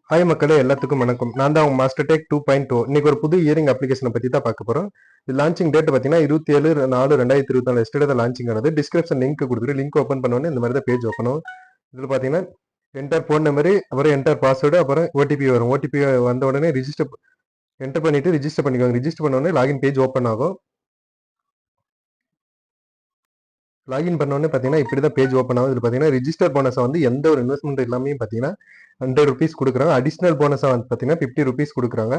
Hi மக்களே, எல்லாத்துக்கும் வணக்கம். நான் தான் உங்க மாஸ்டர் டெக் 2.0. இன்னைக்கு ஒரு புது இயரிங் அப்ளிகேஷனை பத்தி தான் பார்க்க போறோம். இது லான்ச்சிங் டேட் பார்த்தீங்கன்னா 27/4/2024 எஸ்டே தான் லான்ச்சிங் ஆனது. டிஸ்கிரிப்ஷன் லிங்க் கொடுத்துட்டு லிங்க் ஓப்பன் பண்ணோன்னே இந்த மாதிரி தான் பேஜ் ஓப்பன் ஆகும். இதில் பார்த்தீங்கன்னா என்டர் ஃபோன் நம்பரு, அப்புறம் என்டர் பாஸ்வேர்டு, அப்புறம் ஓடிபி வரும். ஓடிபி வந்த உடனே என்டர் பண்ணிட்டு ரிஜிஸ்டர் பண்ணிக்கோங்க. ரிஜிஸ்டர் பண்ண உடனே லாகின் பேஜ் ஓப்பன் ஆகும். லாகின் பண்ணோடனே பார்த்தீங்கன்னா இப்படி தான் பேஜ் ஓப்பன் ஆகும். இதில் பார்த்தீங்கன்னா ரிஜிஸ்டர் போனஸை வந்து எந்த ஒரு இன்வெஸ்ட்மெண்ட் எல்லாமே பார்த்தீங்கன்னா 100 ருபீஸ் கொடுக்குறாங்க. அடிஷனல் போனஸாக வந்து பார்த்தீங்கன்னா 50 ருபீஸ் கொடுக்குறாங்க.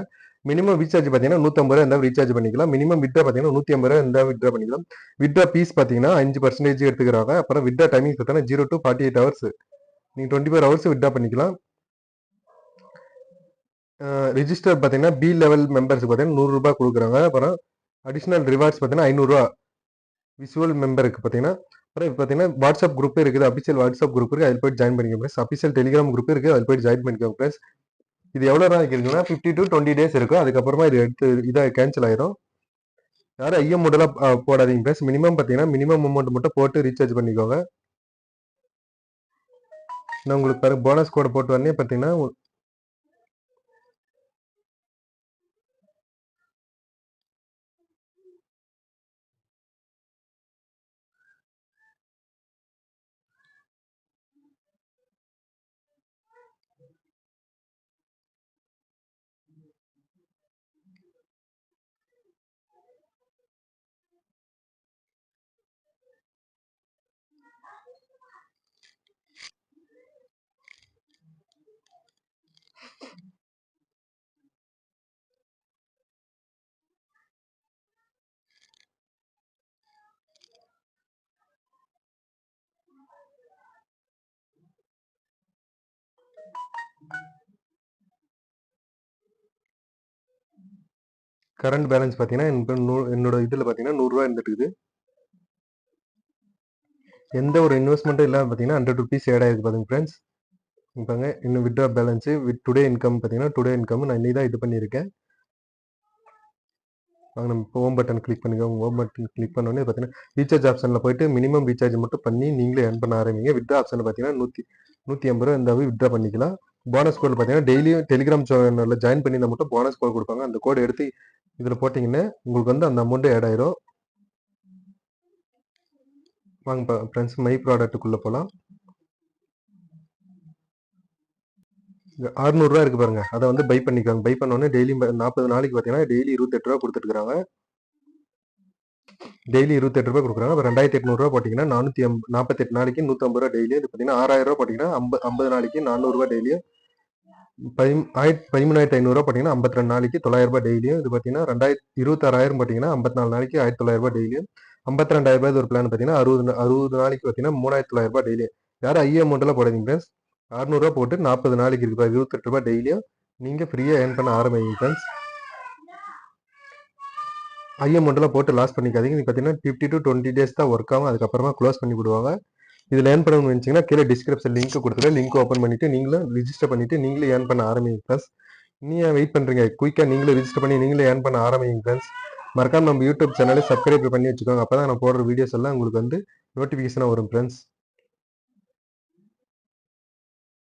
மினிமம் ரீசார்ஜ் பார்த்தீங்கன்னா 150 ரூபா இருந்தால் ரீசார்ஜ் பண்ணிக்கலாம். மினிமம் விட்ரா பார்த்தீங்கன்னா 150 ரூபா இருந்தால் விட்ரா பண்ணிக்கலாம். விட்ரா பீஸ் பார்த்தீங்கன்னா 5% எடுத்துக்கிறாங்க. அப்புறம் விட்ரா டைமிங் பார்த்தீங்கன்னா 0 to 48 ஹவர்ஸ். நீங்கள் 24 ஹவர்ஸ் விட்ரா பண்ணிக்கலாம். ரிஜிஸ்டர் பார்த்தீங்கன்னா பி லெவல் மெம்பர்ஸ் பார்த்தீங்கன்னா 100 ரூபாய் கொடுக்குறாங்க. அப்புறம் அடிஷனல் ரிவார்ட்ஸ் பார்த்தீங்கன்னா 500 ரூபா விசுவல் மெம்பருக்கு பார்த்தீங்கன்னா. அப்புறம் இப்போ பார்த்தீங்கன்னா வாட்ஸ்அப் குரூப் இருக்குது. அபிஷியல் வாட்ஸ்அப் குரூப் இருக்குது. அதில் போய்ட்டு ஜாயின் பண்ணிக்கோங்க ப்ளஸ். அபிஷியல் டெலிகிராம் குரூப் இருக்குது. அதில் போய்ட்டு ஜாயின் பண்ணிக்கோங்க ப்ளஸ். இது எவ்வளோ நாளைக்கு இருக்குன்னா 50 to 20 டேஸ் இருக்கும். அதுக்கப்புறமா இது எடுத்து இதாக கேன்சல் ஆயிரும். யாரும் ஐஎம் மோடெல்லாம் போடாதீங்க ப்ளஸ். மினிமம் பார்த்தீங்கன்னா மினிமம் அமௌண்ட் மட்டும் போட்டு ரீசார்ஜ் பண்ணிக்கோங்க. நான் உங்களுக்கு பாருங்க போனஸ் கோட் போட்டு வரனே பார்த்தீங்கன்னா கரண்ட் பேலன்ஸ் பார்த்தீங்கன்னா என்னோட இதில் பார்த்தீங்கன்னா 100 ரூபா இருந்துட்டு. எந்த ஒரு இன்வெஸ்ட்மெண்ட்டும் இல்லாமல் பார்த்தீங்கன்னா 100 ருபீஸ் ஆட் ஆயிருக்கு பாருங்க ஃப்ரெண்ட்ஸ். பாருங்க இன்னும் withdraw balance with today income பார்த்தீங்கன்னா டுடே இன்கம் நான் இன்னைக்கு தான் இது பண்ணியிருக்கேன். வாங்க நம்ம இப்போ ஹோம் பட்டன் கிளிக் பண்ணிக்கோங்க. ஹோம் பட்டன் கிளிக் பண்ணோடனே பார்த்தீங்கன்னா ரீசார்ஜ் ஆப்ஷனில் போயிட்டு மினிமம் ரீசார்ஜ் மட்டும் பண்ணி நீங்களே ஏர்ன் பண்ண ஆரம்பிங்க. வித்ட்ரா ஆப்ஷனில் பார்த்தீங்கன்னா 150 ரூபா இருந்தாவே வித்ட்ரா பண்ணிக்கலாம். போனஸ் கோட் பார்த்தீங்கன்னா டெய்லியும் டெலிகிராம் சேனலில் ஜாயின் பண்ணியிருந்தால் மட்டும் போனஸ் கோட் கொடுப்பாங்க. அந்த கோட் எடுத்து இதில் போட்டிங்கன்னா உங்களுக்கு வந்து அந்த அமௌண்ட்டு ஆட் ஆயிரும். வாங்க ஃப்ரெண்ட்ஸ் மை ப்ராடக்ட்டுக்குள்ளே போகலாம். 600 ரூபா இருக்கு பாருங்க. அதை வந்து பை பண்ணிக்கோங்க. பை பண்ணோடனே டெய்லி 40 நாளைக்கு பார்த்தீங்கன்னா டெய்லி 28 ரூபா கொடுத்துருக்காங்க. டெய்லி 28 ரூபா கொடுக்குறாங்க. அப்போ 2800 ரூபா போட்டிங்கன்னா 448 நாளைக்கு 150 ரூபா டெய்லியும். இது பார்த்தீங்கன்னா 6000 ரூபா போட்டிங்கன்னா 50 நாளைக்கு 400 ரூபா டெய்லியும். 13,500 ரூபா போட்டிங்கன்னா 52 நாளைக்கு 900 ரூபா டெய்லியும். இது பார்த்தீங்கன்னா 26,000 போட்டிங்கன்னா 54 நாளைக்கு 1900 ரூபா டெய்லியும். 52,000 ரூபாய் ஒரு பிளான் பார்த்தீங்கன்னா 60 நாளைக்கு பார்த்தீங்கன்னா 3,900 ரூபாய் டெய்லியும். யாரும் ஐஏ அமௌண்ட்லாம் போடாதீங்க ஃப்ரெண்ட்ஸ். 600 ரூபா போட்டு 40 நாளைக்கு இருக்கு 28 ரூபாய் டெய்லியும் நீங்கள் ஃப்ரீயாக ஏர்ன் பண்ண ஆரம்பிங்க ஃப்ரெண்ட்ஸ். ஐ அமௌண்ட்லாம் போட்டு லாஸ் பண்ணிக்காதீங்க. நீங்கள் பார்த்தீங்கன்னா 50 to 20 டேஸ் தான் ஒர்க் ஆகும். அதுக்கப்புறமா க்ளோஸ் பண்ணி விடுவாங்க. இதில் ஏர்ன் பண்ணணும்னு நினச்சிங்கன்னா கீழே டிஸ்கிரிப்ஷன் லிங்க் கொடுத்துருக்கேன். லிங்க் ஓப்பன் பண்ணிவிட்டு நீங்களும் ரிஜிஸ்டர் பண்ணிவிட்டு நீங்களே ஏர்ன் பண்ண ஆரம்பிங்க ஃப்ரெண்ட்ஸ். நீங்கள் வெயிட் பண்ணுறீங்க, குயிக்காக நீங்களே ரிஜிஸ்டர் பண்ணி நீங்களே ஏர்ன் பண்ண ஆரம்பிங்க ஃப்ரெண்ட்ஸ். மறக்காம நம்ம யூடியூப் சேனலை சப்ஸ்கிரைப் பண்ணி வச்சுக்கோங்க. அப்போ தான் நான் போடுற வீடியோஸ் எல்லாம் உங்களுக்கு வந்து நோட்டிஃபிகேஷனாக வரும் ஃப்ரெண்ட்ஸ்.